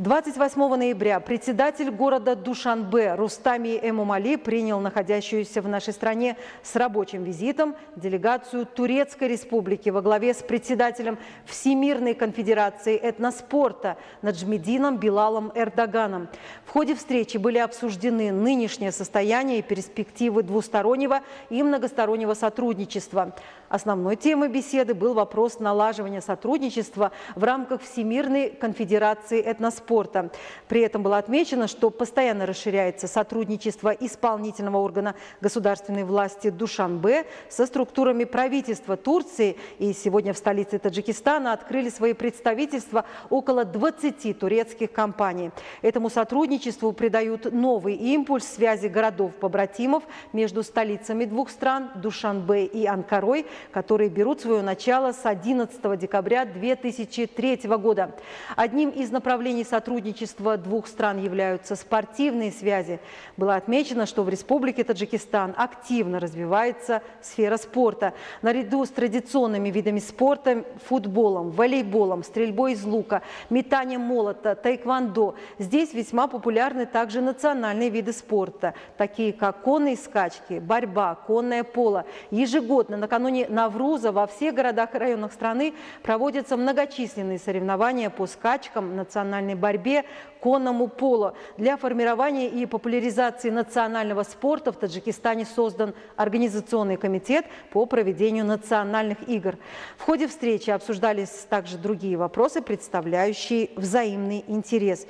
28 ноября председатель города Душанбе Рустами Эмомали принял находящуюся в нашей стране с рабочим визитом делегацию Турецкой Республики во главе с председателем Всемирной конфедерации этноспорта Наджмедином Билалом Эрдоганом. В ходе встречи были обсуждены нынешнее состояние и перспективы двустороннего и многостороннего сотрудничества. Основной темой беседы был вопрос налаживания сотрудничества в рамках Всемирной конфедерации этноспорта. При этом было отмечено, что постоянно расширяется сотрудничество исполнительного органа государственной власти Душанбе со структурами правительства Турции. И сегодня в столице Таджикистана открыли свои представительства около 20 турецких компаний. Этому сотрудничеству придают новый импульс связи городов-побратимов между столицами двух стран Душанбе и Анкарой, которые берут свое начало с 11 декабря 2003 года. Одним из направлений сотрудничества двух стран являются спортивные связи. Было отмечено, что в Республике Таджикистан активно развивается сфера спорта. Наряду с традиционными видами спорта – футболом, волейболом, стрельбой из лука, метанием молота, тайквондо – здесь весьма популярны также национальные виды спорта, такие как конные скачки, борьба, конное поло. Ежегодно накануне Навруза во всех городах и районах страны проводятся многочисленные соревнования по скачкам, национальной борьбе, конному поло. Для формирования и популяризации национального спорта в Таджикистане создан Организационный комитет по проведению национальных игр. В ходе встречи обсуждались также другие вопросы, представляющие взаимный интерес.